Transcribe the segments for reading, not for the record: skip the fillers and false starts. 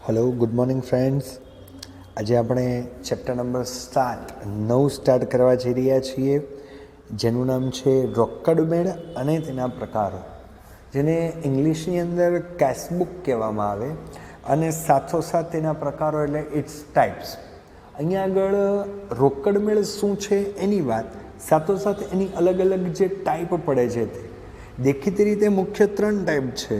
Hello good morning friends. आज આપણે chapter number 9 start કરવા જઈ રહ્યા છીએ, જેનું નામ છે રોકડ મેળ અને તેના પ્રકારો, જેને ઇંગ્લિશની અંદર કેશબુક કહેવામાં આવે અને સાથોસાથ તેના પ્રકારો એટલે ઇટ્સ ટાઈપ્સ. અહીંયા આગળ રોકડ મેળ શું છે એની વાત, સાથોસાથ એની અલગ અલગ જે ટાઈપ પડે છે તે દેખીતી રીતે મુખ્ય 3 ટાઈપ છે,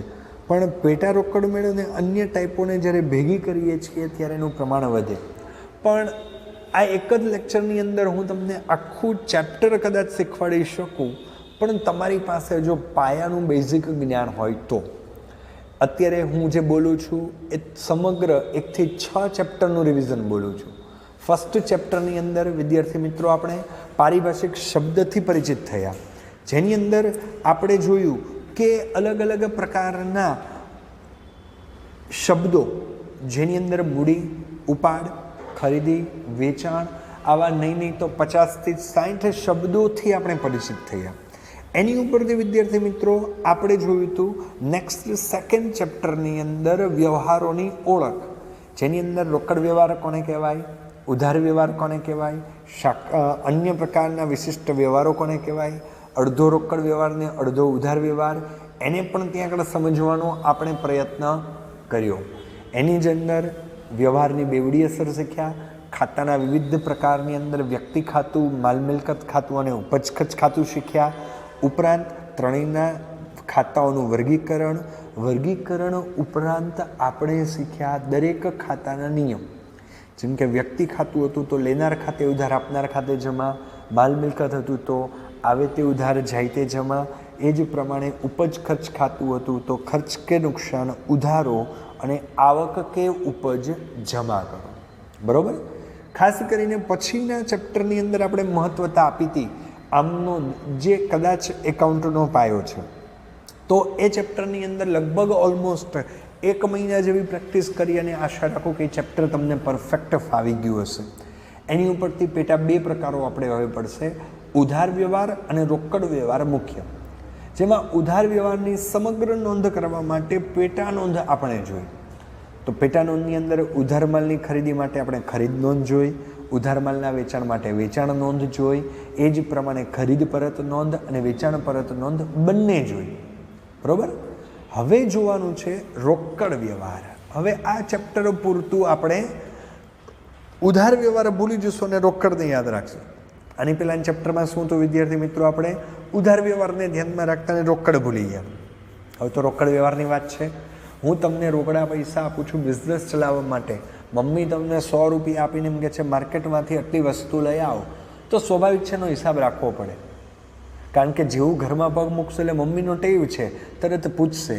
પણ પેટા રોકડ મેળ અને અન્ય ટાઈપોને જ્યારે ભેગી કરીએ છીએ ત્યારે એનું પ્રમાણ વધે. પણ આ એક જ લેક્ચરની અંદર હું તમને આખું ચેપ્ટર કદાચ શીખવાડી શકું, પણ તમારી પાસે જો પાયાનું બેઝિક જ્ઞાન હોય તો. અત્યારે હું જે બોલું છું એ સમગ્ર 1 થી 6 ચેપ્ટરનું રિવિઝન બોલું છું. ફર્સ્ટ ચેપ્ટરની અંદર વિદ્યાર્થી મિત્રો આપણે પારિભાષિક શબ્દથી પરિચિત થયા, જેની અંદર આપણે જોયું કે અલગ અલગ પ્રકારના શબ્દો, જેની અંદર મૂડી, ઉપાડ, ખરીદી, વેચાણ, આવા નહીં તો 50 થી 60 શબ્દોથી આપણે પરિચિત થયા. એની ઉપરથી વિદ્યાર્થી મિત્રો આપણે જોયું હતું નેક્સ્ટ સેકન્ડ ચેપ્ટરની અંદર વ્યવહારોની ઓળખ, જેની અંદર રોકડ વ્યવહાર કોને કહેવાય, ઉધાર વ્યવહાર કોને કહેવાય, અન્ય પ્રકારના વિશિષ્ટ વ્યવહારો કોને કહેવાય, અડધો રોકડ વ્યવહાર ને અડધો ઉધાર વ્યવહાર, એને પણ ત્યાં આગળ સમજવાનો આપણે પ્રયત્ન કર્યો. એની જ અંદર વ્યવહારની બેવડી અસર શીખ્યા, ખાતાના વિવિધ પ્રકારની અંદર વ્યક્તિ ખાતું, માલ મિલકત ખાતું અને ઉપજ ખર્ચ ખાતું શીખ્યા. ઉપરાંત ત્રણેયના ખાતાઓનું વર્ગીકરણ ઉપરાંત આપણે શીખ્યા દરેક ખાતાના નિયમ. જેમ કે વ્યક્તિ ખાતું હતું તો લેનાર ખાતે ઉધાર, આપનાર ખાતે જમા, માલ મિલકત હતું તો આવે તે ઉધાર જાય તે જમા. એ જ પ્રમાણે ઉપજ ખર્ચ ખાતું હતું તો ખર્ચ કે નુકસાન ઉધારો અને આવક કે ઉપજ જમા કરો. બરાબર. ખાસ કરીને પછીના ચેપ્ટરની અંદર આપણે મહત્વતા આપી હતી આમનો જે કદાચ એકાઉન્ટનો પાયો છે, તો એ ચેપ્ટરની અંદર લગભગ ઓલમોસ્ટ 1 મહિના જેવી પ્રેક્ટિસ કરી અને આશા રાખું કે એ ચેપ્ટર તમને પરફેક્ટ ફાવી ગયું હશે. એની ઉપરથી પેટા 2 પ્રકારો આપણે હવે પડશે, ઉધાર વ્યવહાર અને રોકડ વ્યવહાર મુખ્ય. જેમાં ઉધાર વ્યવહારની સમગ્ર નોંધ કરવા માટે પેટા નોંધ આપણે જોઈ. તો પેટા નોંધની અંદર ઉધાર માલની ખરીદી માટે આપણે ખરીદ નોંધ જોઈ, ઉધાર માલના વેચાણ માટે વેચાણ નોંધ જોઈ, એ જ પ્રમાણે ખરીદ પરત નોંધ અને વેચાણ પરત નોંધ બંને જોઈ. બરાબર. હવે જોવાનું છે રોકડ વ્યવહાર. હવે આ ચેપ્ટર પૂરતું આપણે ઉધાર વ્યવહાર ભૂલી જશું અને રોકડને યાદ રાખશું. આની પહેલાં ચેપ્ટરમાં શું તો વિદ્યાર્થી મિત્રો આપણે ઉધાર વ્યવહારને ધ્યાનમાં રાખતા અને રોકડ ભૂલી ગયા. હવે તો રોકડ વ્યવહારની વાત છે. હું તમને રોકડા પૈસા આપું છું બિઝનેસ ચલાવવા માટે, મમ્મી તમને 100 રૂપિયા આપીને એમ કહે છે માર્કેટમાંથી આટલી વસ્તુ લઈ આવો, તો સ્વાભાવિક છે એનો હિસાબ રાખવો પડે. કારણ કે જેવું ઘરમાં પગ મૂકશે એટલે મમ્મીનો ટેવ છે, તરત પૂછશે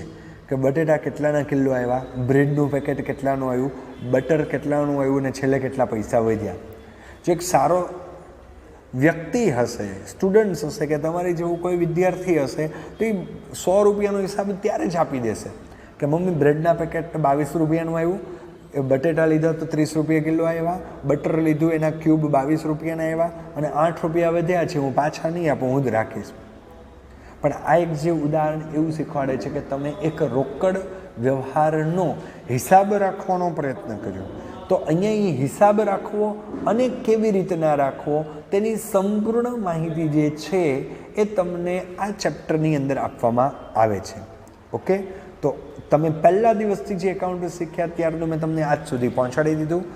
કે બટેટા કેટલાના કિલો આવ્યા, બ્રેડનું પેકેટ કેટલાનું આવ્યું, બટર કેટલાનું આવ્યું ને છેલ્લે કેટલા પૈસા વધ્યા. જો એક સારો વ્યક્તિ હશે, સ્ટુડન્ટ્સ હશે કે તમારી જેવું કોઈ વિદ્યાર્થી હશે તો એ 100 રૂપિયાનો હિસાબ ત્યારે જ આપી દેશે કે મમ્મી બ્રેડના પેકેટ 22 રૂપિયાનું આવ્યું, એ બટેટા લીધા તો 30 રૂપિયા કિલો આવ્યા, બટર લીધું એના ક્યુબ 22 રૂપિયાના આવ્યા અને 8 રૂપિયા વધ્યા છે, હું પાછા નહીં આપું, હું જ રાખીશ. પણ આ એક જે ઉદાહરણ એવું શીખવાડે છે કે તમે એક રોકડ વ્યવહારનો હિસાબ રાખવાનો પ્રયત્ન કર્યો. તો અહીંયા એ હિસાબ રાખવો અને કેવી રીતના રાખવો તેની સંપૂર્ણ માહિતી જે છે એ તમને આ ચેપ્ટરની અંદર આપવામાં આવે છે. ઓકે. તો તમે પહેલા દિવસથી જે એકાઉન્ટ શીખ્યા ત્યારનું મેં તમને આજ સુધી પહોંચાડી દીધું.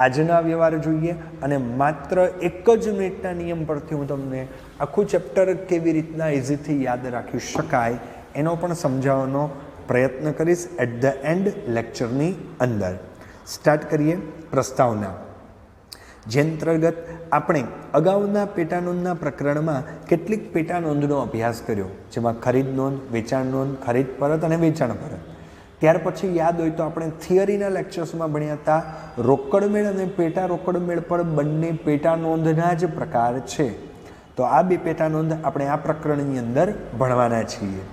આજના વ્યવહાર જોઈએ અને માત્ર 1 જ મિનિટના નિયમ પરથી હું તમને આખું ચેપ્ટર કેવી રીતના ઇઝીથી યાદ રાખી શકાય એનો પણ સમજાવવાનો પ્રયત્ન કરીશ એટ ધ એન્ડ લેક્ચરની અંદર. સ્ટાર્ટ કરીએ પ્રસ્તાવના, જે અંતર્ગત આપણે અગાઉના પેટા નોંધના પ્રકરણમાં કેટલીક પેટા નોંધનો અભ્યાસ કર્યો, જેમાં ખરીદ નોંધ, વેચાણ નોંધ, ખરીદ પરત અને વેચાણ પરત. ત્યાર પછી યાદ હોય તો આપણે થિયરીના લેક્ચર્સમાં ભણ્યા હતા રોકડ મેળ અને પેટા રોકડ મેળ પર બંને પેટા નોંધના જ પ્રકાર છે. તો આ 2 પેટા નોંધ આપણે આ પ્રકરણની અંદર ભણવાના છીએ.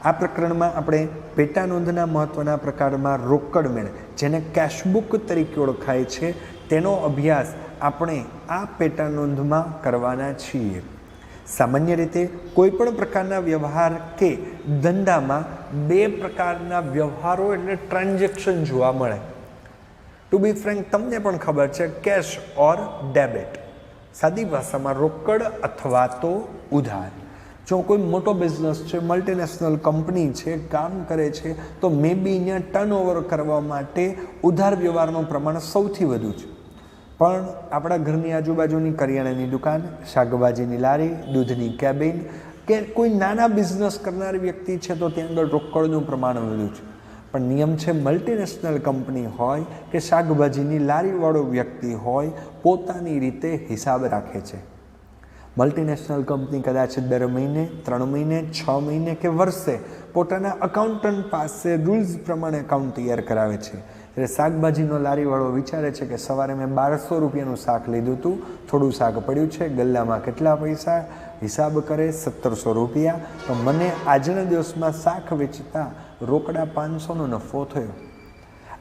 આ પ્રકરણમાં આપણે પેટા નોંધના મહત્વના પ્રકારમાં રોકડ મેળ, જેને કેશબુક તરીકે ઓળખાય છે, તેનો અભ્યાસ આપણે આ પેટા નોંધમાં કરવાના છીએ. સામાન્ય રીતે કોઈ પણ પ્રકારના વ્યવહાર કે ધંધામાં બે પ્રકારના વ્યવહારો એટલે ટ્રાન્ઝેક્શન જોવા મળે. ટુ બી ફ્રેન્ક, તમને પણ ખબર છે કેશ ઓર ડેબિટ, સાદી ભાષામાં રોકડ અથવા તો ઉધાર. જો કોઈ મોટો બિઝનેસ છે, મલ્ટીનેશનલ કંપની છે, કામ કરે છે, તો મે બી અહીંયા ટર્નઓવર કરવા માટે ઉધાર વ્યવહારનું પ્રમાણ સૌથી વધુ છે. પણ આપણા ઘરની આજુબાજુની કરિયાણાની દુકાન, શાકભાજીની લારી, દૂધની કેબિન કે કોઈ નાના બિઝનેસ કરનાર વ્યક્તિ છે તો ત્યાં આગળ રોકડનું પ્રમાણ વધુ છે. પણ નિયમ છે મલ્ટીનેશનલ કંપની હોય કે શાકભાજીની લારીવાળો વ્યક્તિ હોય, પોતાની રીતે હિસાબ રાખે છે. મલ્ટીનેશનલ કંપની કદાચ દર મહિને, 3 મહિને, 6 મહિને કે વર્ષે પોતાના અકાઉન્ટન્ટ પાસે રૂલ્સ પ્રમાણે અકાઉન્ટ તૈયાર કરાવે છે. એટલે શાકભાજીનો લારીવાળો વિચારે છે કે સવારે મેં 1200 રૂપિયાનું શાક લીધું હતું, થોડું શાક પડ્યું છે, ગલ્લામાં કેટલા પૈસા, હિસાબ કરે 1700 રૂપિયા, તો મને આજના દિવસમાં શાક વેચતા રોકડા 500નો નફો થયો.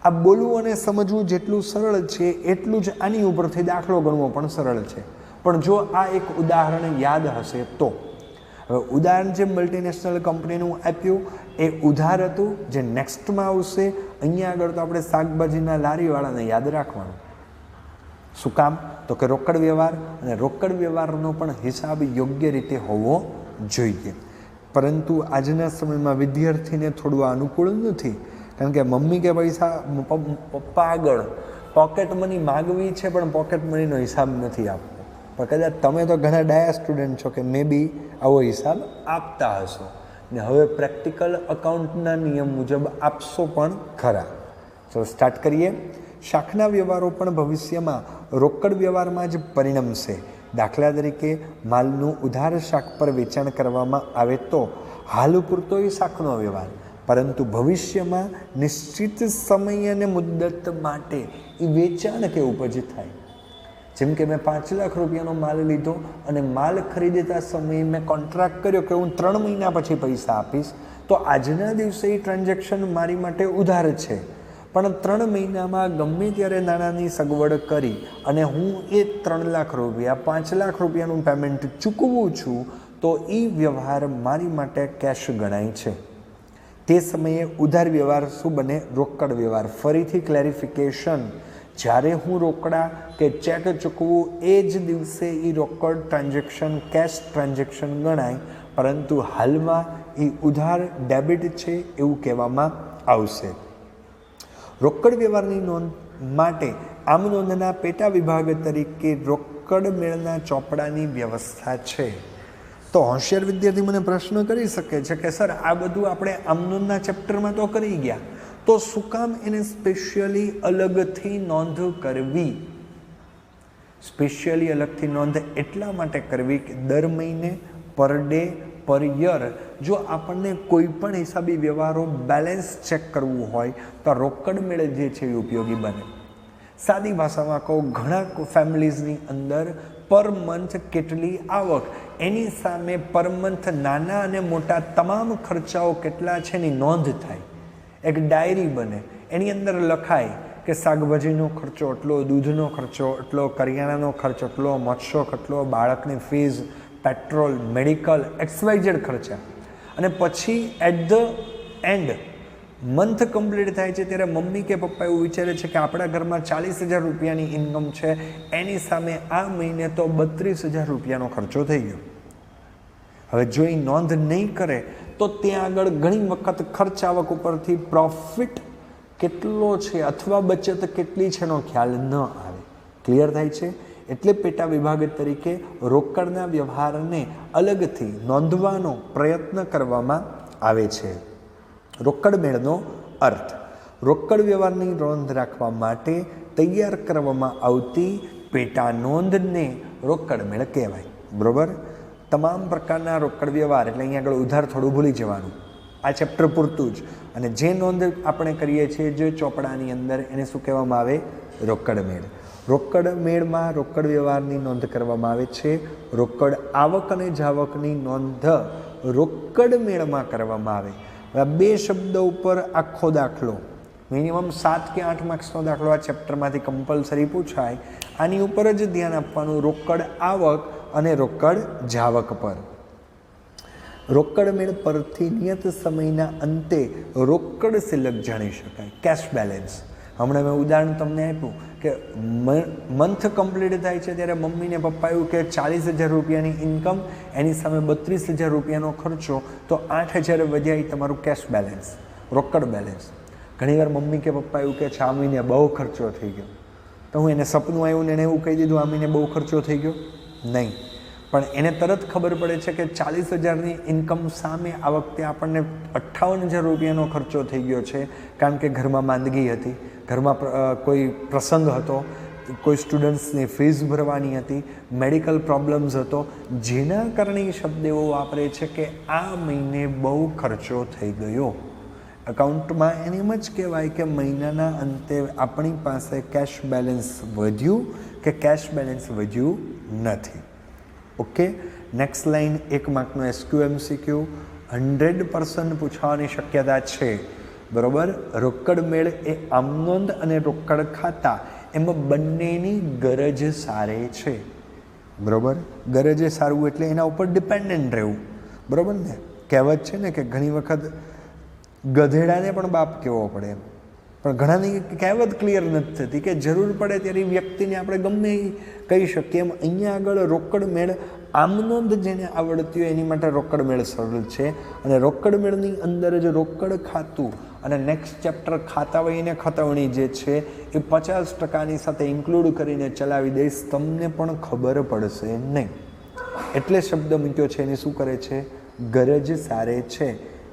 આ બોલવું અને સમજવું જેટલું સરળ છે એટલું જ આની ઉપરથી દાખલો ગણવો પણ સરળ છે. પણ જો આ એક ઉદાહરણ યાદ હશે તો, હવે ઉદાહરણ જે મલ્ટીનેશનલ કંપનીનું આપ્યું એ ઉધાર હતું, જે નેક્સ્ટમાં આવશે અહીંયા આગળ તો આપણે શાકભાજીના લારીવાળાને યાદ રાખવાનું. શું કામ? તો કે રોકડ વ્યવહાર, અને રોકડ વ્યવહારનો પણ હિસાબ યોગ્ય રીતે હોવો જોઈએ. પરંતુ આજના સમયમાં વિદ્યાર્થીને થોડું અનુકૂળ નથી, કારણ કે મમ્મી કે પપ્પા આગળ પોકેટ મની માગવી છે પણ પોકેટ મનીનો હિસાબ નથી આપવો. પણ કદાચ તમે તો ઘણા ડાયા સ્ટુડન્ટ છો કે મે બી આવો હિસાબ આપતા હશો, ને હવે પ્રેક્ટિકલ અકાઉન્ટના નિયમ મુજબ આપશો પણ ખરા. તો સ્ટાર્ટ કરીએ. શાકના વ્યવહારો પણ ભવિષ્યમાં રોકડ વ્યવહારમાં જ પરિણમશે. દાખલા તરીકે માલનું ઉધાર શાક પર વેચાણ કરવામાં આવે તો હાલ પૂરતો એ શાકનો વ્યવહાર, પરંતુ ભવિષ્યમાં નિશ્ચિત સમય અને મુદ્દત માટે એ વેચાણ કે ઉપજ થાય. જેમ કે મેં 5 લાખ રૂપિયાનો માલ લીધો અને માલ ખરીદતા સમયે મેં કોન્ટ્રાક્ટ કર્યો કે હું 3 મહિના પછી પૈસા આપીશ, તો આજના દિવસે એ ટ્રાન્ઝેક્શન મારી માટે ઉધાર છે. પણ 3 મહિનામાં ગમે ત્યારે નાણાંની સગવડ કરી અને હું એ 3 લાખ રૂપિયા 5 લાખ રૂપિયાનું પેમેન્ટ ચૂકવું છું, તો એ વ્યવહાર મારી માટે કેશ ગણાય છે. તે સમયે ઉધાર વ્યવહાર શું બને? રોકડ વ્યવહાર. ફરીથી ક્લેરિફિકેશન, જ્યારે હું રોકડા કે ચેક ચૂકવું એ જ દિવસે એ રોકડ ટ્રાન્ઝેક્શન, કેશ ટ્રાન્ઝેક્શન ગણાય, પરંતુ હાલમાં એ ઉધાર ડેબિટ છે એવું કહેવામાં આવશે. રોકડ વ્યવહારની નોંધ માટે આમ નોંધના પેટા વિભાગ તરીકે રોકડ મેળના ચોપડાની વ્યવસ્થા છે. તો હોશિયાર વિદ્યાર્થી મને પ્રશ્ન કરી શકે છે કે સર આ બધું આપણે આમ નોંધના ચેપ્ટરમાં તો કરી ગયા, તો શું કામ એને સ્પેશિયલી અલગથી નોંધ કરવી? સ્પેશિયલી અલગથી નોંધ એટલા માટે કરવી કે દર મહિને, પર ડે, પર યર જો આપણને કોઈ પણ હિસાબી વ્યવહારો બેલેન્સ ચેક કરવું હોય તો રોકડ મેળ જે છે એ ઉપયોગી બને. સાદી ભાષામાં કહું, ઘણા ફેમિલીઝની અંદર પર મંથ કેટલી આવક, એની સામે પર મંથ નાના અને મોટા તમામ ખર્ચાઓ કેટલા છે એની નોંધ થાય. એક ડાયરી બને, એની અંદર લખાય કે શાકભાજીનો ખર્ચો એટલો, દૂધનો ખર્ચો એટલો, કરિયાણાનો ખર્ચ એટલો, મત્સ્ય કેટલો, બાળકની ફીઝ, પેટ્રોલ, મેડિકલ, XYZ ખર્ચા. અને પછી at the end month complete થાય છે ત્યારે મમ્મી કે પપ્પા એવું વિચારે છે કે આપણા ઘરમાં 40,000 રૂપિયાની ઇન્કમ છે, એની સામે આ મહિને તો 32,000 રૂપિયાનો ખર્ચો થઈ ગયો. હવે જો એ નોંધ નહીં કરે તો ત્યાં આગળ ઘણી વખત ખર્ચ આવક ઉપરથી પ્રોફિટ કેટલો છે અથવા બચત કેટલી છે એનો ખ્યાલ ન આવે. ક્લિયર થાય છે? એટલે પેટા વિભાગ તરીકે રોકડના વ્યવહારને અલગથી નોંધવાનો પ્રયત્ન કરવામાં આવે છે. રોકડ મેળનો અર્થ: રોકડ વ્યવહારની નોંધ રાખવા માટે તૈયાર કરવામાં આવતી પેટા નોંધને રોકડ મેળ કહેવાય. બરોબર? તમામ પ્રકારના રોકડ વ્યવહાર, એટલે અહીંયા આગળ ઉધાર થોડું ભૂલી જવાનું, આ ચેપ્ટર પૂરતું જ. અને જે નોંધ આપણે કરીએ છીએ જે ચોપડાની અંદર, એને શું કહેવામાં આવે? રોકડ મેળ. રોકડ મેળમાં રોકડ વ્યવહારની નોંધ કરવામાં આવે છે. રોકડ આવક અને જાવકની નોંધ રોકડ મેળમાં કરવામાં આવે. હવે 2 શબ્દ ઉપર આખો દાખલો, મિનિમમ 7 કે 8 માર્ક્સનો દાખલો આ ચેપ્ટરમાંથી કમ્પલસરી પૂછાય. આની ઉપર જ ધ્યાન આપવાનું, રોકડ આવક અને રોકડ જાવક પર. રોકડ મેળ પરથી નિયત સમયના અંતે રોકડ શિલ્લક જાણી શકાય, કેશ બેલેન્સ. હમણાં મેં ઉદાહરણ તમને આપ્યું કે મંથ કમ્પ્લીટ થાય છે ત્યારે મમ્મીને પપ્પા એવું કે 40,000 રૂપિયાની ઇન્કમ, એની સામે 32,000 રૂપિયાનો ખર્ચો, તો 8,000 વધ્યા એ તમારું કેશ બેલેન્સ, રોકડ બેલેન્સ. ઘણીવાર મમ્મી કે પપ્પા એવું કે છે આ મહિને બહુ ખર્ચો થઈ ગયો, તો હું એને સપનું આવ્યું ને એને એવું કહી દીધું આ મહિને બહુ ખર્ચો થઈ ગયો? નહીં, પણ એને તરત ખબર પડે છે કે 40,000ની ઇન્કમ સામે આ વખતે આપણને 58,000 રૂપિયાનો ખર્ચો થઈ ગયો છે, કારણ કે ઘરમાં માંદગી હતી, ઘરમાં કોઈ પ્રસંગ હતો, કોઈ સ્ટુડન્ટ્સની ફીસ ભરવાની હતી, મેડિકલ પ્રોબ્લેમ્સ હતો, જેના કારણે એ શબ્દ એવો વાપરે છે કે આ મહિને બહુ ખર્ચો થઈ ગયો. એકાઉન્ટમાં એને એમ જ કહેવાય કે મહિનાના અંતે આપણી પાસે કેશ બેલેન્સ વધ્યું કે કેશ બેલેન્સ વધ્યું નથી. ઓકે, નેક્સ્ટ લાઇન 1 માર્કનો SQMCQ 100% પૂછવાની શક્યતા છે. બરાબર, રોકડ મેળ એ આમનોંધ અને રોકડ ખાતા એમાં બંનેની ગરજ સારે છે. બરાબર, ગરજે સારવું એટલે એના ઉપર ડિપેન્ડન્ટ રહેવું. બરાબર ને, કહેવત છે ને કે ઘણી વખત ગધેડાને પણ બાપ કહેવો પડે, પણ ઘણાની કહેવત ક્લિયર નથી થતી કે જરૂર પડે ત્યારે વ્યક્તિને આપણે ગમે એ કહી શકીએ. એમ અહીંયા આગળ રોકડ મેળ આમનોંધ જેને આવડતી હોય એની માટે રોકડ મેળ સરળ છે, અને રોકડ મેળની અંદર જ રોકડ ખાતું અને નેક્સ્ટ ચેપ્ટર ખાતાવહી અને ખતવણી જે છે એ 50%ની સાથે ઇન્ક્લુડ કરીને ચલાવી દઈશ, તમને પણ ખબર પડશે નહીં. એટલે શબ્દ મૂક્યો છે એને શું કરે છે? ગરજ સારે છે.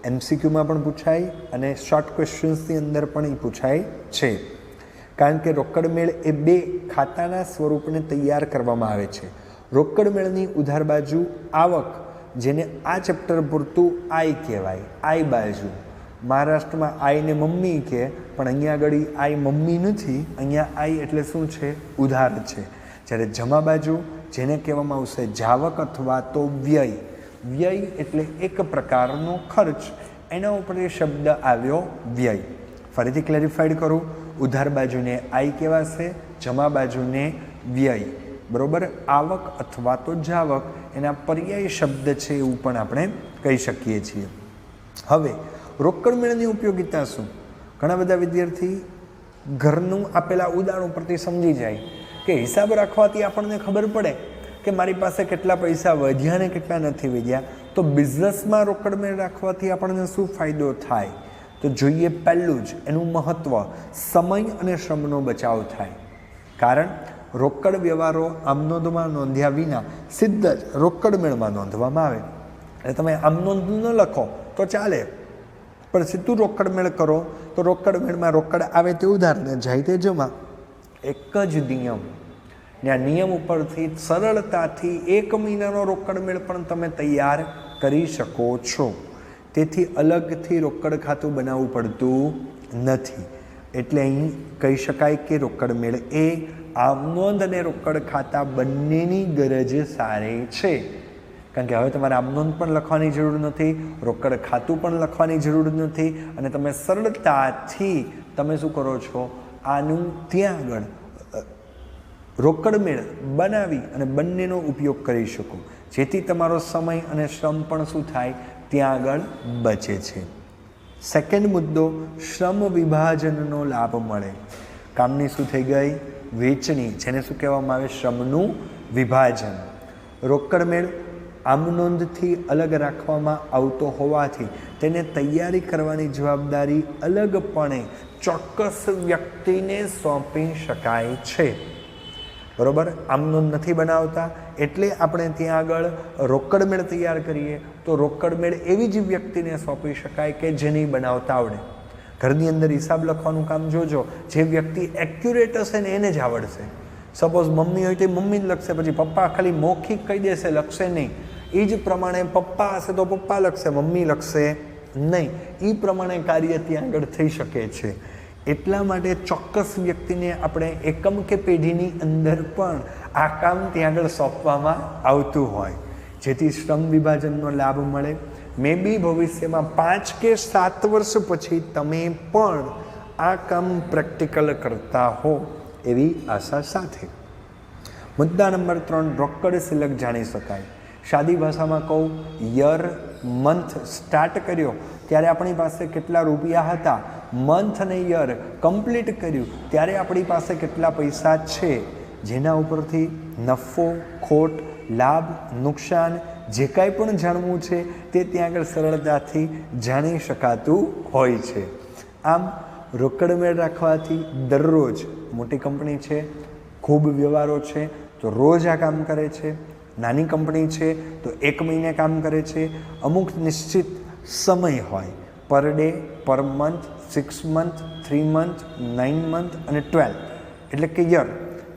MCQમાં પણ પૂછાય અને શોર્ટ ક્વેશ્ચન્સની અંદર પણ એ પૂછાય છે, કારણ કે રોકડ મેળ એ 2 ખાતાના સ્વરૂપને તૈયાર કરવામાં આવે છે. રોકડ મેળની ઉધાર બાજુ આવક, જેને આ ચેપ્ટર પૂરતું આઈ કહેવાય, આઈ બાજુ. મહારાષ્ટ્રમાં આઈને મમ્મી કહે, પણ અહીંયા આગળ આઈ મમ્મી નથી, અહીંયા આઈ એટલે શું છે? ઉધાર છે. જ્યારે જમા બાજુ, જેને કહેવામાં આવશે જાવક અથવા તો વ્યય. વ્યય એટલે એક પ્રકારનો ખર્ચ, એના ઉપર એ શબ્દ આવ્યો વ્યય. ફરીથી ક્લેરિફાઈડ કરું, ઉધાર બાજુને આઈ કહેવાશે, જમા બાજુને વ્યય. બરાબર, આવક અથવા તો જાવક એના પર્યાય શબ્દ છે એવું પણ આપણે કહી શકીએ છીએ. હવે રોકડ મેળની ઉપયોગિતા શું? ઘણા બધા વિદ્યાર્થી ઘરનું આપેલા ઉદાહરણ ઉપરથી સમજી જાય કે હિસાબ રાખવાથી આપણને ખબર પડે કે મારી પાસે કેટલા પૈસા વધ્યા ને કેટલા નથી વધ્યા. તો બિઝનેસમાં રોકડ મેળ રાખવાથી આપણને શું ફાયદો થાય? તો જોઈએ પહેલું જ એનું મહત્ત્વ, સમય અને શ્રમનો બચાવ થાય. કારણ રોકડ વ્યવહારો આમનોંધમાં નોંધ્યા વિના સીધા જ રોકડ મેળમાં નોંધવામાં આવે. એટલે તમે આમનોંધ ન લખો તો ચાલે, પણ સીધું રોકડ મેળ કરો તો રોકડ મેળમાં રોકડ આવે તે ઉધાર ને જાય તે જમા. એક જ નિયમ, ને આ નિયમ ઉપરથી સરળતાથી 1 મહિનાનો રોકડ મેળ પણ તમે તૈયાર કરી શકો છો. તેથી અલગથી રોકડ ખાતું બનાવવું પડતું નથી. એટલે અહીં કહી શકાય કે રોકડ મેળ એ આમનોંધ અને રોકડ ખાતા બંનેની ગરજ સારે છે. કારણ કે હવે તમારે આમનોંધ પણ લખવાની જરૂર નથી, રોકડ ખાતું પણ લખવાની જરૂર નથી, અને તમે સરળતાથી તમે શું કરો છો? આનું ત્યાં આગળ રોકડ મેળ બનાવી અને બંનેનો ઉપયોગ કરી શકો, જેથી તમારો સમય અને શ્રમ પણ શું થાય? ત્યાં આગળ બચે છે. સેકન્ડ મુદ્દો, શ્રમ વિભાજનનો લાભ મળે. કામની શું થઈ ગઈ? વેચણી, જેને શું કહેવામાં આવે? શ્રમનું વિભાજન. રોકડ મેળ આમનોંધથી અલગ રાખવામાં આવતો હોવાથી તેને તૈયારી કરવાની જવાબદારી અલગપણે ચોક્કસ વ્યક્તિને સોંપી શકાય છે. બરાબર, આમનોંધ નથી બનાવતા એટલે આપણે ત્યાં આગળ રોકડ મેળ તૈયાર કરીએ તો રોકડ મેળ એવી જ વ્યક્તિને સોંપી શકાય કે જેને બનાવતા આવડે. ઘરની અંદર હિસાબ લખવાનું કામ જોજો, જે વ્યક્તિ એક્યુરેટ હશે ને એને જ આવડશે. સપોઝ મમ્મી હોય તો મમ્મી જ લખશે, પછી પપ્પા ખાલી મૌખિક કહી દેશે, લખશે નહીં. એ જ પ્રમાણે પપ્પા હશે તો પપ્પા લખશે, મમ્મી લખશે નહીં. એ પ્રમાણે કાર્ય ત્યાં આગળ થઈ શકે છે. એટલા માટે ચોક્કસ વ્યક્તિને આપણે એકમ કે પેઢીની અંદર પણ આ કામ ત્યાં આગળ સોંપવામાં આવતું હોય, જેથી શ્રમ વિભાજનનો લાભ મળે. મે બી ભવિષ્યમાં 5 કે 7 વર્ષ પછી તમે પણ આ કામ પ્રેક્ટિકલ કરતા હો એવી આશા સાથે. મુદ્દા નંબર 3, રોકડ સિલક જાણી શકાય. સાદી ભાષામાં કહું, યર મંથ સ્ટાર્ટ કર્યો ત્યારે આપણી પાસે કેટલા રૂપિયા હતા મંથ અને યર કમ્પ્લીટ કર્યું ત્યારે આપણી પાસે કેટલા પૈસા છે, જેના ઉપરથી નફો, ખોટ, લાભ, નુકસાન જે કાંઈ પણ જાણવું છે તે ત્યાં આગળ સરળતાથી જાણી શકાતું હોય છે. આમ રોકડ મેળ રાખવાથી દરરોજ મોટી કંપની છે, ખૂબ વ્યવહારો છે તો રોજ આ કામ કરે છે, નાની કંપની છે તો 1 મહિને કામ કરે છે, અમુક નિશ્ચિત સમય હોય per day, per month, 6 month, 3 month, 9 month અને 12 એટલે કે યર.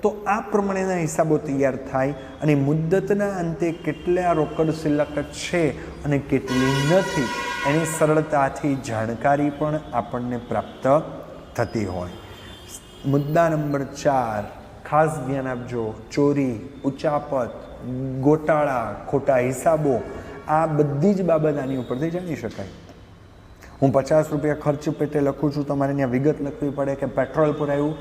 તો આ પ્રમાણેના હિસાબો તૈયાર થાય અને મુદ્દતના અંતે કેટલા રોકડ શિલ્લક છે અને કેટલી નથી એની સરળતાથી જાણકારી પણ આપણને પ્રાપ્ત થતી હોય. મુદ્દા નંબર 4 ખાસ ધ્યાન આપજો. ચોરી, ઉચાપત, ગોટાળા, ખોટા હિસાબો આ બધી જ બાબત આની ઉપરથી જાણી શકાય. હું 50 રૂપિયા ખર્ચ પેટે લખું છું, તમારે ત્યાં વિગત લખવી પડે કે પેટ્રોલ પુરાયું,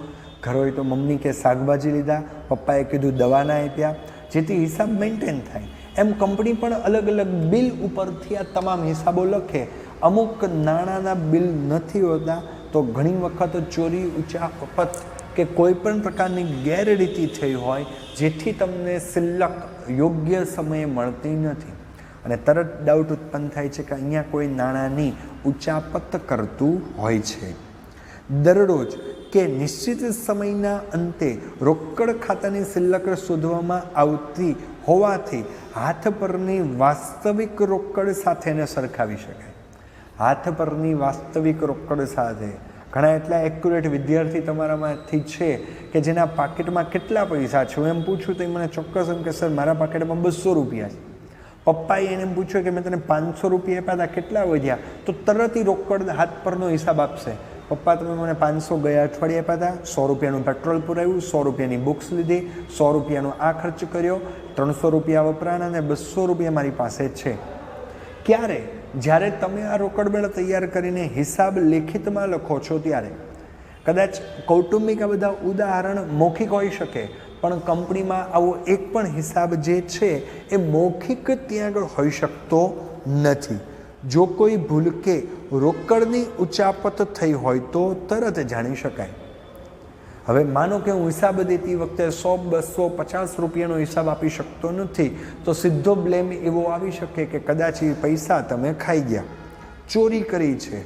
ઘર હોય તો મમ્મી કે શાકભાજી લીધા, પપ્પાએ કીધું દવાના આપ્યા, જેથી હિસાબ મેન્ટેન થાય. એમ કંપની પણ અલગ અલગ બિલ ઉપરથી આ તમામ હિસાબો લખે. અમુક નાણાંના બિલ નથી હોતા તો ઘણી વખત ચોરી, ઉચાપત કે કોઈ પણ પ્રકારની ગેરરીતિ થઈ હોય જેથી તમને શિલ્લક યોગ્ય સમયે મળતી નથી અને તરત ડાઉટ ઉત્પન્ન થાય છે કે અહીંયા કોઈ નાણાંની ઉચાપત કરતું હોય છે. દરરોજ કે નિશ્ચિત સમયના અંતે રોકડ ખાતાની શિલ્લક શોધવામાં આવતી હોવાથી હાથ પરની વાસ્તવિક રોકડ સાથે એને સરખાવી શકાય. હાથ પરની વાસ્તવિક રોકડ સાથે ઘણા એટલા એક્યુરેટ વિદ્યાર્થી તમારામાંથી છે કે જેના પાકીટમાં કેટલા પૈસા છે, હું એમ પૂછું તો એ મને ચોક્કસ એમ કે સર મારા પાકીટમાં 200 રૂપિયા છે. પપ્પાએ એને પૂછ્યું કે મેં તને 500 રૂપિયા આપ્યા હતા, કેટલા વધ્યા? તો તરત એ રોકડ હાથ પરનો હિસાબ આપશે. પપ્પા તમે મને 500 ગયા અઠવાડિયે આપ્યા હતા, 100 રૂપિયાનું પેટ્રોલ પુરાવ્યું, 100 રૂપિયાની બુક્સ લીધી, 100 રૂપિયાનો આ ખર્ચ કર્યો, 300 રૂપિયા વપરાણા અને 200 રૂપિયા મારી પાસે છે. ક્યારે? જ્યારે તમે આ રોકડ મેળ તૈયાર કરીને હિસાબ લેખિતમાં લખો છો ત્યારે. કદાચ કૌટુંબિક આ બધા ઉદાહરણ મૌખિક હોઈ શકે, પણ કંપનીમાં આવો એક પણ હિસાબ જે છે એ મૌખિક ત્યાં આગળ હોઈ શકતો નથી. જો કોઈ ભૂલ કે રોકડની ઉચાપત થઈ હોય તો તરત જાણી શકાય. હવે માનો કે હું હિસાબ દેતી વખતે 100, 200, 50 રૂપિયાનો હિસાબ આપી શકતો નથી તો સીધો બ્લેમ એવો આવી શકે કે કદાચ એ પૈસા તમે ખાઈ ગયા, ચોરી કરી છે.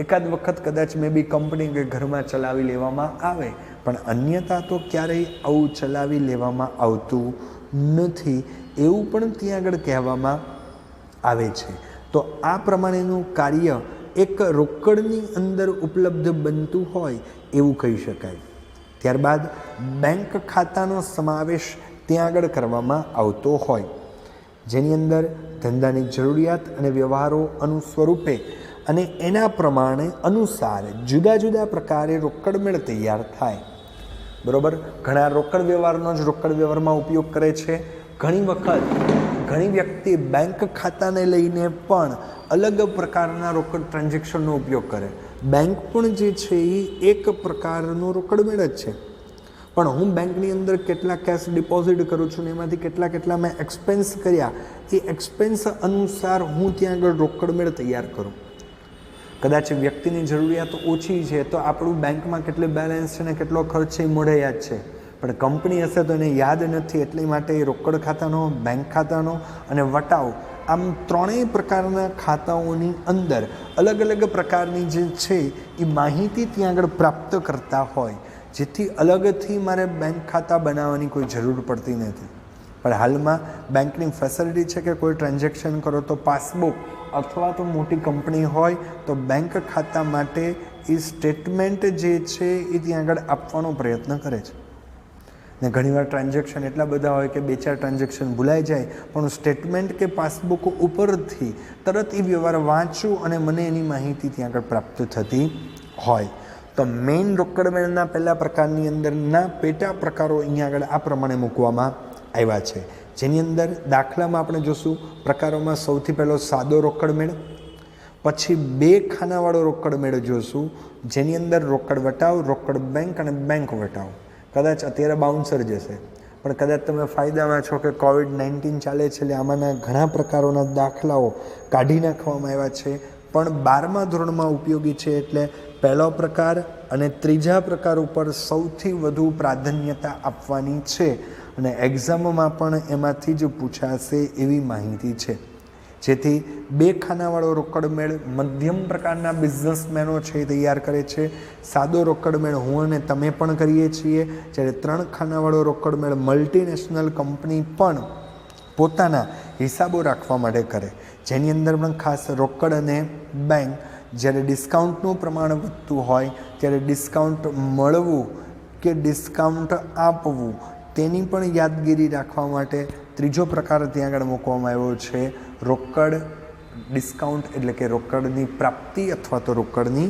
એકાદ વખત કદાચ મે બી કંપની કે ઘરમાં ચલાવી લેવામાં આવે, પણ અન્યથા તો ક્યારેય આવું ચલાવી લેવામાં આવતું નથી એવું પણ ત્યાં આગળ કહેવામાં આવે છે. તો આ પ્રમાણેનું કાર્ય એક રોકડની અંદર ઉપલબ્ધ બનતું હોય એવું કહી શકાય. ત્યારબાદ બેંક ખાતાનો સમાવેશ ત્યાં આગળ કરવામાં આવતો હોય, જેની અંદર ધંધાની જરૂરિયાત અને વ્યવહારો સ્વરૂપે અને એના પ્રમાણે અનુસાર જુદા જુદા પ્રકારે રોકડ મેળ તૈયાર થાય. બરાબર? ઘણા રોકડ વ્યવહારનો જ રોકડ વ્યવહારમાં ઉપયોગ કરે છે. ઘણી વખત ઘણી વ્યક્તિ બેંક ખાતાને લઈને પણ અલગ પ્રકારના રોકડ ટ્રાન્ઝેક્શનનો ઉપયોગ કરે. બેંક પણ જે છે એ એક પ્રકારનો રોકડ મેળ જ છે, પણ હું બેંકની અંદર કેટલા કેશ ડિપોઝિટ કરું છું ને એમાંથી કેટલા મેં એક્સપેન્સ કર્યા, એ એક્સપેન્સ અનુસાર હું ત્યાં આગળ રોકડ મેળ તૈયાર કરું. કદાચ વ્યક્તિની જરૂરિયાત ઓછી છે તો આપણું બેંકમાં કેટલું બેલેન્સ છે ને કેટલો ખર્ચ છે એ મોઢે યાદ છે, પણ કંપની હશે તો એને યાદ નથી. એટલી માટે એ રોકડ ખાતાનો, બેંક ખાતાનો અને વટાવ આમ ત્રણેય પ્રકારના ખાતાઓની અંદર અલગ અલગ પ્રકારની જે છે એ માહિતી ત્યાં આગળ પ્રાપ્ત કરતા હોય, જેથી અલગથી મારે બેંક ખાતા બનાવવાની કોઈ જરૂર પડતી નથી. પણ હાલમાં બેંકની ફેસિલિટી છે કે કોઈ ટ્રાન્ઝેક્શન કરો તો પાસબુક અથવા તો મોટી કંપની હોય તો બેંક ખાતા માટે એ સ્ટેટમેન્ટ જે છે એ ત્યાં આગળ આપવાનો પ્રયત્ન કરે છે. ને ઘણીવાર ટ્રાન્ઝેક્શન એટલા બધા હોય કે 2-4 ટ્રાન્ઝેક્શન ભૂલાઈ જાય, પણ સ્ટેટમેન્ટ કે પાસબુક ઉપરથી તરત એ વ્યવહાર વાંચું અને મને એની માહિતી ત્યાં આગળ પ્રાપ્ત થતી હોય. તો મેઇન રોકડ મેળના પહેલા પ્રકારની અંદરના પેટા પ્રકારો અહીંયા આગળ આ પ્રમાણે મૂકવામાં આવ્યા છે, જેની અંદર દાખલામાં આપણે જોશું પ્રકારોમાં સૌથી પહેલો સાદો રોકડ મેળ, પછી 2 ખાનાવાળો રોકડ મેળ જોશું, જેની અંદર રોકડ વટાવ, રોકડ બેંક અને બેંક વટાવ. કદાચ અત્યારે બાઉન્સર જશે, પણ કદાચ તમે ફાયદામાં છો કે COVID-19 ચાલે છે એટલે આમાંના ઘણા પ્રકારોના દાખલાઓ કાઢી નાખવામાં આવ્યા છે. પણ 12મા ધોરણમાં ઉપયોગી છે. એટલે પહેલો પ્રકાર અને ત્રીજા પ્રકાર ઉપર સૌથી વધુ પ્રાધાન્યતા આપવાની છે અને એક્ઝામમાં પણ એમાંથી જ પૂછાશે એવી માહિતી છે. જેથી 2 ખાનાવાળો રોકડમેળ મધ્યમ પ્રકારના બિઝનેસમેનો છે તૈયાર કરે છે. સાદો રોકડમેળ હું અને તમે પણ કરીએ છીએ. જ્યારે 3 ખાનાવાળો રોકડમેળ મલ્ટીનેશનલ કંપની પણ પોતાના હિસાબો રાખવા માટે કરે, જેની અંદર પણ ખાસ રોકડ અને બેંક જ્યારે ડિસ્કાઉન્ટનું પ્રમાણ વધતું હોય ત્યારે ડિસ્કાઉન્ટ મળવું કે ડિસ્કાઉન્ટ આપવું તેની પણ યાદગીરી રાખવા માટે ત્રીજો પ્રકાર ત્યાં આગળ મૂકવામાં આવ્યો છે, રોકડ ડિસ્કાઉન્ટ એટલે કે રોકડની પ્રાપ્તિ અથવા તો રોકડની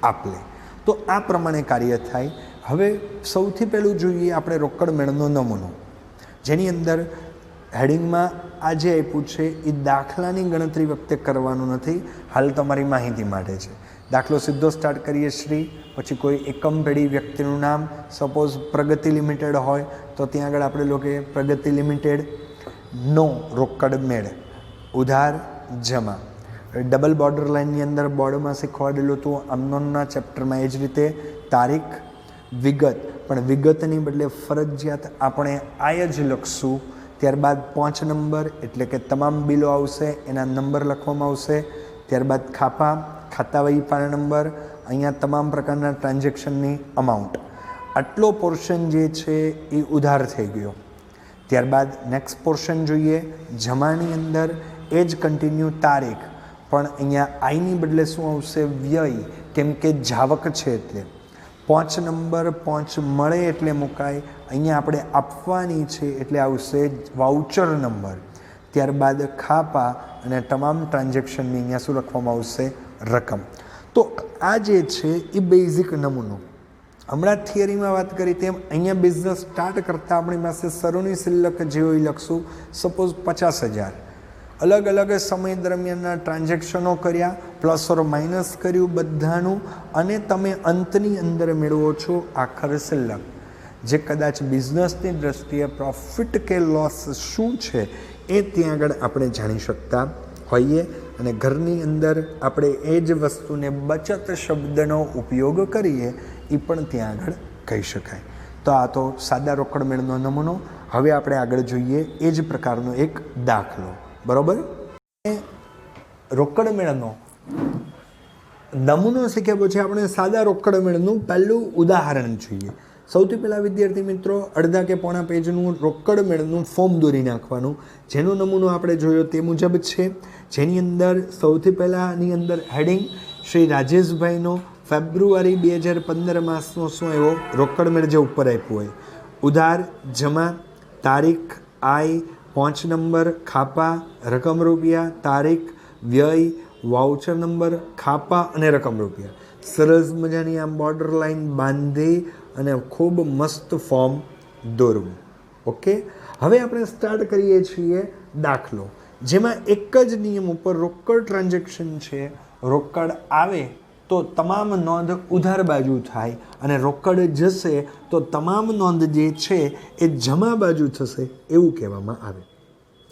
આપ-લે. તો આ પ્રમાણે કાર્ય થાય. હવે સૌથી પહેલું જોઈએ આપણે રોકડ મેળનો નમૂનો, જેની અંદર હેડિંગમાં આ જે આપ્યું છે એ દાખલાની ગણતરી વખતે કરવાનું નથી, હાલ તમારી માહિતી માટે છે. દાખલો સીધો સ્ટાર્ટ કરીએ શ્રી, પછી કોઈ એકમ પેઢી વ્યક્તિનું નામ, સપોઝ પ્રગતિ લિમિટેડ હોય તો ત્યાં આગળ આપણે લોકો પ્રગતિ લિમિટેડ નો રોકડ મેળ, ઉધાર, જમા. ડબલ બોર્ડર લાઇનની અંદર બોર્ડમાં શીખવાડેલું હતું અમનોનના ચેપ્ટરમાં, એ જ રીતે તારીખ, વિગત, પણ વિગતની બદલે ફરજિયાત આપણે આ જ લખશું. ત્યારબાદ 5 નંબર એટલે કે તમામ બિલો આવશે, એના નંબર લખવામાં આવશે. ત્યારબાદ ખાપા, ખાતાવહી પાન નંબર, અહીંયા તમામ પ્રકારના ટ્રાન્ઝેક્શનની અમાઉન્ટ. આટલો પોર્શન જે છે એ ઉધાર થઈ ગયો. ત્યારબાદ નેક્સ્ટ પોર્શન જોઈએ જમાની અંદર, એ જ કન્ટિન્યુ તારીખ, પણ અહીંયા આઈની બદલે શું આવશે? વ્યય, કેમ કે જાવક છે એટલે. 5 નંબર 5 મળે એટલે મુકાય, અહીંયા આપણે આપવાની છે એટલે આવશે વાઉચર નંબર. ત્યારબાદ ખાપા અને તમામ ટ્રાન્ઝેક્શનની અહીંયા શું લખવામાં આવશે? રકમ. તો આ જે છે એ બેઝિક નમૂનો. હમણાં થિયરીમાં વાત કરી તેમ અહીંયા બિઝનેસ સ્ટાર્ટ કરતાં આપણી પાસે સરોની શિલ્લક જે હોય લખશું, સપોઝ 50,000. અલગ અલગ સમય દરમિયાનના ટ્રાન્ઝેક્શનો કર્યા, પ્લસ ઓર માઇનસ કર્યું બધાનું, અને તમે અંતની અંદર મેળવો છો આખર શિલ્લક, જે કદાચ બિઝનેસની દ્રષ્ટિએ પ્રોફિટ કે લોસ શું છે એ ત્યાં આગળ આપણે જાણી શકતા હોઈએ. અને ઘરની અંદર આપણે એ જ વસ્તુને બચત શબ્દનો ઉપયોગ કરીએ એ પણ ત્યાં આગળ કહી શકાય. તો આ તો સાદા રોકડ મેળનો નમૂનો. હવે આપણે આગળ જોઈએ એ જ પ્રકારનો એક દાખલો, બરાબર. રોકડ મેળનો નમૂનો શીખ્યા પછી આપણે સાદા રોકડ મેળનું પહેલું ઉદાહરણ જોઈએ. સૌથી પહેલાં વિદ્યાર્થી મિત્રો અડધા કે પોણા પેજનું રોકડ મેળનું ફોર્મ દોરી નાખવાનું, જેનો નમૂનો આપણે જોયો તે મુજબ છે. જેની અંદર સૌથી પહેલાંની અંદર હેડિંગ શ્રી રાજેશભાઈનો ફેબ્રુઆરી 2015 માસનો શું આવ્યો? રોકડ મેળ જે ઉપર આપ્યું હોય, ઉધાર, જમા, તારીખ, આય, 5 નંબર, ખાપા, રકમ રૂપિયા, તારીખ, વ્યય, વાઉચર નંબર, ખાપા અને રકમ રૂપિયા. સરસ મજાની આમ બોર્ડર લાઈન બાંધી અને ખૂબ મસ્ત ફોર્મ દોરવું. ઓકે, હવે આપણે સ્ટાર્ટ કરીએ છીએ દાખલો, જેમાં એક જ નિયમ ઉપર રોકડ ટ્રાન્ઝેક્શન છે. રોકડ આવે તો તમામ નોંધ ઉધાર બાજુ થાય, અને રોકડ જશે તો તમામ નોંધ જે છે એ જમા બાજુ થશે એવું કહેવામાં આવે,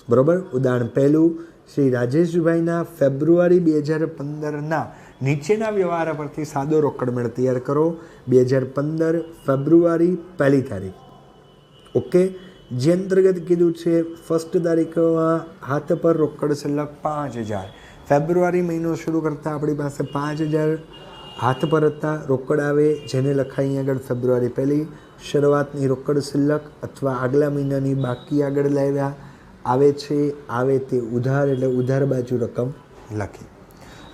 બરાબર. ઉદાહરણ પહેલું, શ્રી રાજેશભાઈના ફેબ્રુઆરી 2015ના નીચેના વ્યવહાર પરથી સાદો રોકડ મેળ તૈયાર કરો. 2015 ફેબ્રુઆરી 1લી તારીખ. ઓકે, જે અંતર્ગત કીધું છે ફર્સ્ટ તારીખમાં હાથ પર રોકડ શિલ્લક 5,000. ફેબ્રુઆરી મહિનો શરૂ કરતાં આપણી પાસે 5,000 હાથ પર હતા. રોકડ આવે જેને લખાઈ આગળ ફેબ્રુઆરી 1લી, શરૂઆતની રોકડ શિલ્લક અથવા આગલા મહિનાની બાકી આગળ લાવ્યા, આવે છે, આવે તે ઉધાર એટલે ઉધાર બાજુ રકમ લખી.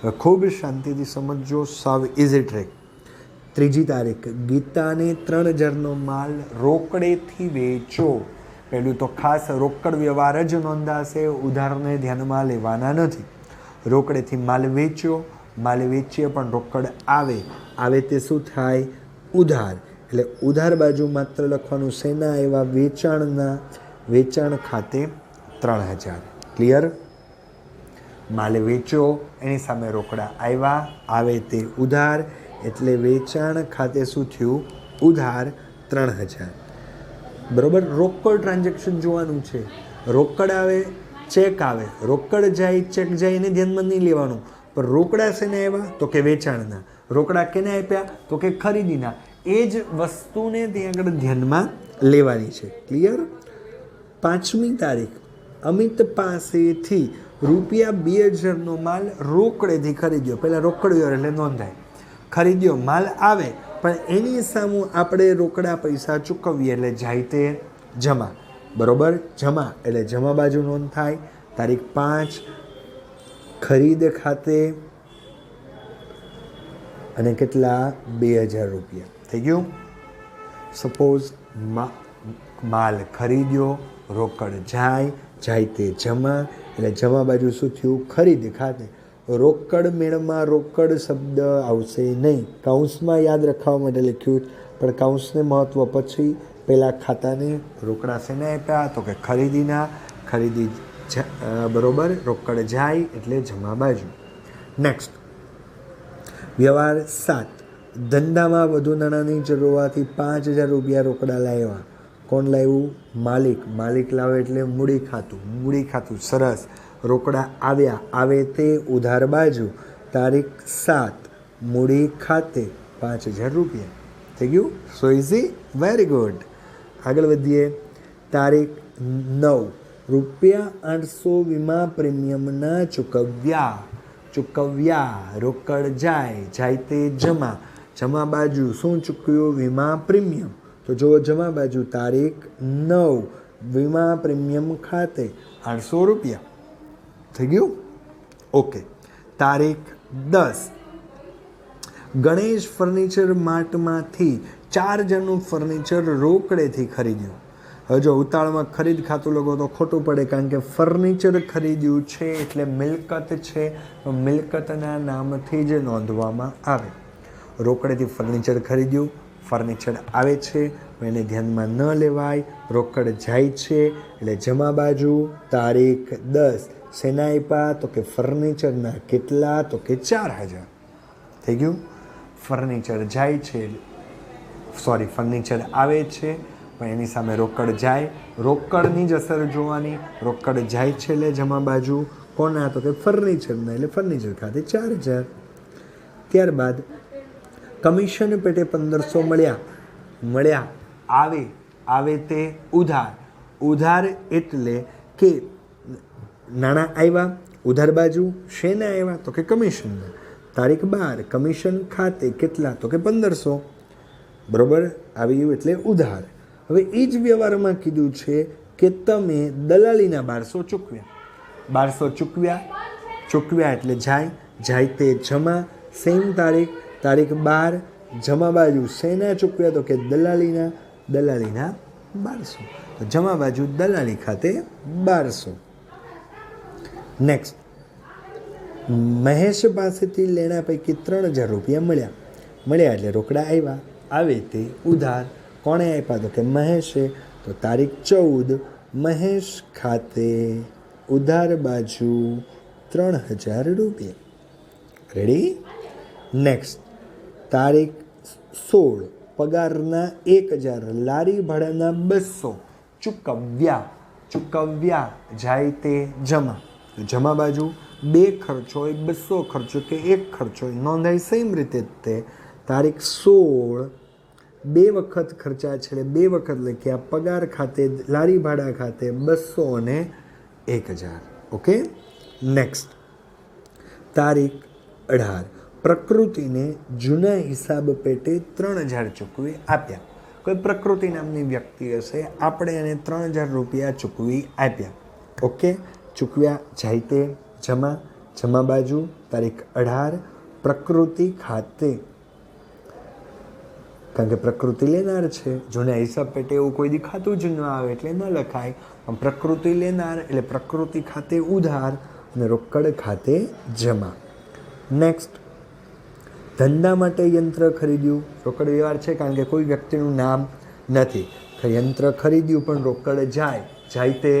હવે ખૂબ શાંતિથી સમજજો, સાવ ઇઝી ટ્રેક. 3જી તારીખ, ગીતાને 3,000નો માલ રોકડેથી વેચો. પહેલું તો ખાસ રોકડ વ્યવહાર જ નોંધાશે, ઉધારને ધ્યાનમાં લેવાના નથી. રોકડેથી માલ વેચ્યો, માલ વેચીએ પણ રોકડ આવે, આવે તે શું થાય? ઉધાર. એટલે ઉધાર બાજુ માત્ર લખવાનું શેના એવા? વેચાણના. વેચાણ ખાતે 3,000. ક્લિયર? માલ વેચ્યો એની સામે રોકડા આવ્યા, આવે તે ઉધાર, એટલે વેચાણ ખાતે શું થયું? ઉધાર 3,000. બરાબર. રોકડ ટ્રાન્ઝેક્શન જોવાનું છે. રોકડ આવે, ચેક આવે, રોકડ જાય, ચેક જાય, એને ધ્યાનમાં નહીં લેવાનું. પણ રોકડા શેના આવ્યા તો કે વેચાણના, રોકડા કેને આપ્યા તો કે ખરીદીના. એ જ વસ્તુને ત્યાં આગળ ધ્યાનમાં લેવાની છે. ક્લિયર? 5મી તારીખ અમિત પાસેથી ₹2000નો માલ રોકડેથી ખરીદ્યો. પહેલાં રોકડ વ્યવહાર એટલે નોંધાય. ખરીદ્યો, માલ આવે પણ એની સામે આપણે રોકડા પૈસા ચૂકવીએ એટલે જાય તે જમા. બરોબર? જમા એટલે જમા બાજુ નોંધ થાય. તારીખ 5 ખરીદ ખાતે અને કેટલા? ₹2000. થઈ ગયું? સપોઝ માલ ખરીદ્યો, રોકડ જાય, જાય તે જમા એટલે જમા બાજુ શું થયું? ખરીદ ખાતે. રોકડ મેળમાં રોકડ શબ્દ આવશે નહીં. કાઉન્સમાં યાદ રાખવા માટે લખ્યું, પણ કાઉન્સને મહત્વ પછી. પહેલાં ખાતાને રોકડા શેને આપ્યા તો કે ખરીદીના. ખરીદી બરોબર, રોકડ જાય એટલે જમા બાજુ. નેક્સ્ટ વ્યવહાર 7. ધંધામાં વધુ નાણાંની જરૂર હોવાથી ₹5000 રોકડા લાવ્યા. કોણ લાવ્યું? માલિક. માલિક લાવે એટલે મૂડી ખાતું. મૂડી ખાતું. સરસ. રોકડા આવ્યા, આવે તે ઉધાર બાજુ. તારીખ 7 મૂડી ખાતે ₹5000. થઈ ગયું? સો ઇઝી. Very good. આગળ વધીએ. તારીખ 9 ₹800 વીમા પ્રીમિયમના ચૂકવ્યા. ચૂકવ્યા, રોકડ જાય, જાય તે જમા. જમા બાજુ શું ચૂકવ્યું? વીમા પ્રીમિયમ. તો જુઓ જમા બાજુ તારીખ 9 વીમા પ્રીમિયમ ખાતે ₹800. થઈ ગયું? ઓકે. તારીખ 10 ગણેશ ફર્નિચર માર્ટમાંથી 4000નું ફર્નિચર રોકડેથી ખરીદ્યું. હવે જો ઉતાળમાં ખરીદ ખાતું લખો તો ખોટું પડે, કારણ કે ફર્નિચર ખરીદ્યું છે એટલે મિલકત છે, તો મિલકતના નામથી જ નોંધવામાં આવે. રોકડેથી ફર્નિચર ખરીદ્યું, ફર્નિચર આવે છે એને ધ્યાનમાં ન લેવાય. રોકડ જાય છે એટલે જમા બાજુ. તારીખ 10 શેના આપ્યા તો કે ફર્નિચરના. કેટલા તો કે 4000. થઈ ગયું? ફર્નિચર જાય છે, સોરી ફર્નિચર આવે છે પણ એની સામે રોકડ જાય. રોકડની જ અસર જોવાની. રોકડ જાય છે એટલે જમા બાજુ. કોના તો કે ફર્નિચરના, એટલે ફર્નિચર ખાતે 4000. ત્યારબાદ કમિશન પેટે 1500 મળ્યા. આવે તે ઉધાર. ઉધાર એટલે કે નાણાં આવ્યા, ઉધાર બાજુ શેના આવ્યા તો કે કમિશનના. તારીખ 12 કમિશન ખાતે કેટલા તો કે 1500. બરોબર? આવ્યું એટલે ઉધાર. હવે એ જ વ્યવહારમાં કીધું છે કે તમે દલાલીના 1200 ચૂકવ્યા. 1200 ચૂકવ્યા એટલે જાય તે જમા. સેમ તારીખ 12 જમા બાજુ શેના ચૂકવ્યા તો કે દલાલીના. 1200. તો જમા બાજુ દલાલી ખાતે 1200. નેક્સ્ટ મહેશ પાસેથી લેણા પૈકી ₹3000 મળ્યા એટલે રોકડા આવ્યા. આવે તે ઉધાર. કોણે આપ્યા તો કે મહેશે. તો તારીખ 14 મહેશ ખાતે ઉધાર બાજુ ₹3000. રેડી? નેક્સ્ટ તારીખ 16 પગારના 1000 લારી ભાડાના 200 ચૂકવ્યા જાય તે જમા. જમા બાજુ 2 ખર્ચો હોય, 200 ખર્ચો કે 1 ખર્ચો નોંધાય સેમ રીતે તે. તારીખ 16 2 વખત ખર્ચા છે એટલે 2 વખત લખ્યા. પગાર ખાતે લારી ભાડા ખાતે 200 અને 1000. ઓકે. નેક્સ્ટ તારીખ 18 પ્રકૃતિને જૂના હિસાબ પેટે 3000 ચૂકવી આપ્યા. કોઈ પ્રકૃતિ નામની વ્યક્તિ હશે, આપણે એને ₹3000 ચૂકવી આપ્યા. ઓકે. ચૂકવ્યા જાય તે જમા બાજુ. તારીખ 18 પ્રકૃતિ ખાતે, કારણ કે પ્રકૃતિ લેનાર છે. જૂના હિસાબ પેટે એવું કોઈ દેખાતું જ ન આવે એટલે ન લખાય. પણ પ્રકૃતિ લેનાર એટલે પ્રકૃતિ ખાતે ઉધાર અને રોકડ ખાતે જમા. નેક્સ્ટ ધંધા માટે યંત્ર ખરીદ્યું. રોકડ વ્યવહાર છે કારણ કે કોઈ વ્યક્તિનું નામ નથી. યંત્ર ખરીદ્યું પણ રોકડ જાય તે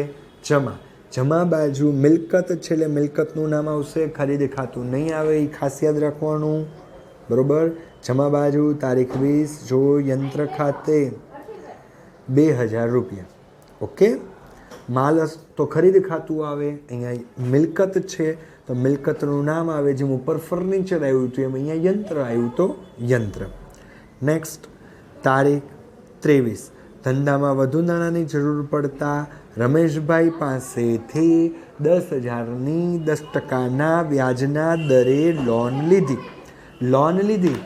જમા. જમા બાજુ મિલકત છે એટલે મિલકતનું નામ આવશે. ખરીદ ખાતું નહીં આવે, એ ખાસ યાદ રાખવાનું. બરોબર? જમા બાજુ તારીખ 20 જો યંત્ર ખાતે ₹2000. ઓકે. માલ તો ખરીદ ખાતું આવે, અહીંયા મિલકત છે તો મિલકતનું નામ આવે, જેમ ઉપર ફર્નિચર આવ્યું હતું એમ અહીંયા યંત્ર આવ્યું તો યંત્ર. નેક્સ્ટ તારીખ 23, ધંધામાં વધુ નાણાંની જરૂર પડતા રમેશભાઈ પાસેથી 10,000ની 10% વ્યાજના દરે લોન લીધી. લોન લીધી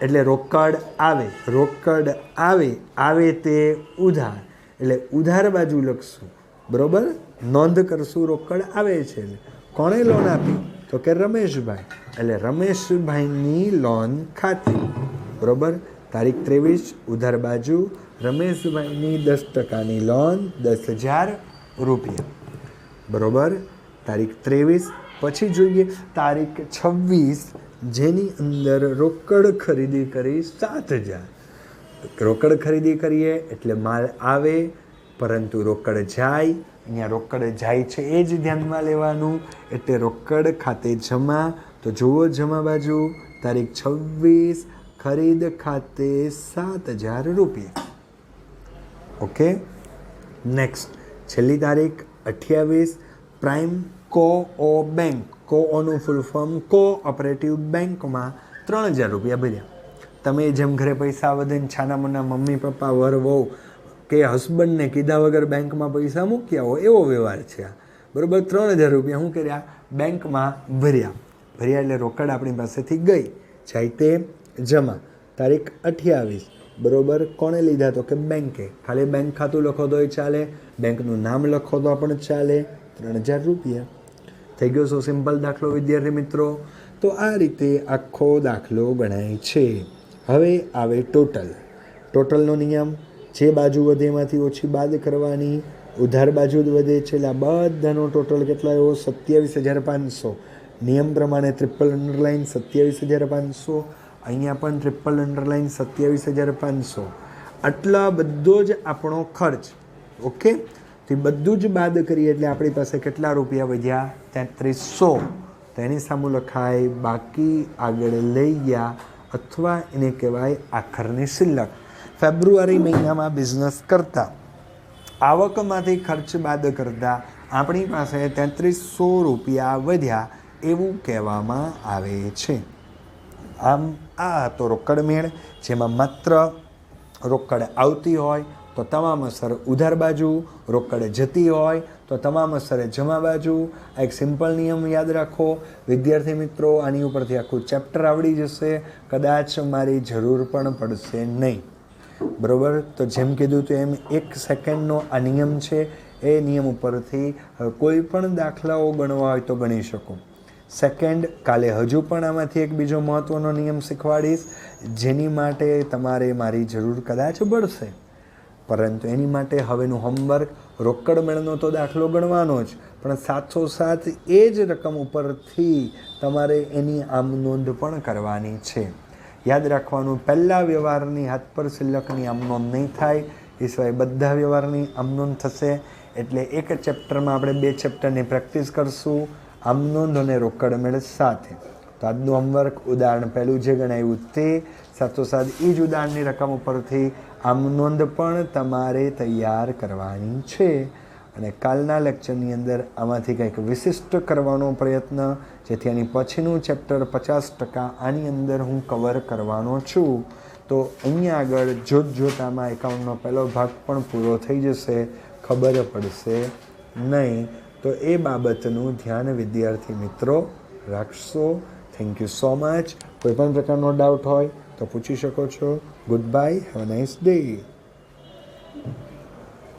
એટલે રોકડ આવે, રોકડ આવે, આવે તે ઉધાર એટલે ઉધાર બાજુ લખશું, બરોબર. નોંધ કરશું રોકડ આવે છે. કોણે લોન આપી તો કે રમેશભાઈ, એટલે રમેશભાઈની લોન ખાતી, બરોબર. તારીખ 23, ઉધાર બાજુ રમેશભાઈની 10%ની લોન 10,000 રૂપિયા, બરોબર. તારીખ 23. પછી જોઈએ તારીખ 26, જેની અંદર રોકડ ખરીદી કરી 7,000. રોકડ ખરીદી કરીએ એટલે માલ આવે પરંતુ રોકડ જાય, અહીંયા રોકડ જાય છે એ જ ધ્યાનમાં લેવાનું, એટલે રોકડ ખાતે જમા. તો જુઓ જમા બાજુ તારીખ 26, ખરીદ ખાતે 7,000 રૂપિયા. ઓકે. નેક્સ્ટ છેલ્લી તારીખ 28, પ્રાઇમ કોઓ બેંક, કોઓનું ફૂલ ફોર્મ કોઓપરેટિવ બેંકમાં 3,000 રૂપિયા ભર્યા. તમે જેમ ઘરે પૈસા વધે છાના મના મમ્મી પપ્પા વર વહુ કે હસબન્ડને કીધા વગર બેંકમાં પૈસા મૂક્યા હોય એવો વ્યવહાર છે આ, બરાબર. 3,000 રૂપિયા શું કર્યા? બેંકમાં ભર્યા. ભર્યા એટલે રોકડ આપણી પાસેથી ગઈ, જાય તે જમા. તારીખ 28, બરોબર. કોણે લીધા તો કે બેંકે. ખાલી બેંક ખાતું લખો તોય ચાલે, બેંકનું નામ લખો તો પણ ચાલે. 3,000 રૂપિયા થઈ ગયો. સો સિમ્પલ દાખલો વિદ્યાર્થી મિત્રો. તો આ રીતે આખો દાખલો ગણાય છે. હવે આવે ટોટલ. ટોટલનો નિયમ, જે બાજુ વધે એમાંથી ઓછી બાદ કરવાની. ઉધાર બાજુ જ વધે છે એટલે આ બધાનો ટોટલ કેટલો આવ્યો? 27,500. નિયમ પ્રમાણે ટ્રિપલ અંડરલાઇન 27,500, અહીંયા પણ ટ્રિપલ અંડરલાઇન 27,500. આટલા બધો જ આપણો ખર્ચ. ઓકે. તો બધું જ બાદ કરીએ એટલે આપણી પાસે કેટલા રૂપિયા વધ્યા? 3300. તો એની સામું લખાય બાકી આગળ લઈ ગયા, અથવા એને કહેવાય આખરની શિલ્લક. ફેબ્રુઆરી મહિનામાં બિઝનેસ કરતા આવકમાંથી ખર્ચ બાદ કરતા આપણી પાસે 3300 રૂપિયા વધ્યા એવું કહેવામાં આવે છે. આમ આ હતો રોકડ મેળ, જેમાં માત્ર રોકડ આવતી હોય તો તમામ અસર ઉધાર બાજુ, રોકડ જતી હોય તો તમામ અસરે જમા બાજુ. આ એક સિમ્પલ નિયમ યાદ રાખો વિદ્યાર્થી મિત્રો. આની ઉપરથી આખું ચેપ્ટર આવડી જશે, કદાચ મારી જરૂર પણ પડશે નહીં, બરાબર. તો જેમ કીધું તો એમ 1 સેકન્ડનો આ નિયમ છે. એ નિયમ ઉપરથી કોઈ પણ દાખલાઓ ગણવા હોય તો ગણી શકો. સેકન્ડ, કાલે હજુ પણ આમાંથી એક બીજો મહત્ત્વનો નિયમ શીખવાડીશ, જેની માટે તમારે મારી જરૂર કદાચ પડશે, પરંતુ એની માટે હવેનું હોમવર્ક રોકડ મેળનો તો દાખલો ગણવાનો જ, પણ સાથોસાથ એ જ રકમ ઉપરથી તમારે એની આમ નોંધ પણ કરવાની છે. યાદ રાખવાનું, પહેલા વ્યવહારની હાથ પર શિલ્લકની આમ નોંધ નહીં થાય, એ સિવાય બધા વ્યવહારની આમ નોંધ થશે. એટલે એક ચેપ્ટરમાં આપણે 2 ચેપ્ટરની પ્રેક્ટિસ કરશું, આમ નોંધ અને રોકડ મેળ સાથે. તો આજનું હોમવર્ક ઉદાહરણ પહેલું જે ગણાવ્યું તે સાથોસાથ એ જ ઉદાહરણની રકમ ઉપરથી આમ નોંધ પણ તમારે તૈયાર કરવાની છે. અને કાલના લેક્ચરની અંદર આમાંથી કંઈક વિશિષ્ટ કરવાનો પ્રયત્ન, જેથી આની પછીનું ચેપ્ટર 50% આની અંદર હું કવર કરવાનો છું. તો અહીંયા આગળ જોતામાં એકાઉન્ટનો પહેલો ભાગ પણ પૂરો થઈ જશે, ખબર પડશે નહીં. તો એ બાબતનું ધ્યાન વિદ્યાર્થી મિત્રો રાખશો. Thank you so much. કોઈ પણ પ્રકારનો ડાઉટ હોય તો પૂછી શકો છો. Good bye, have a nice day.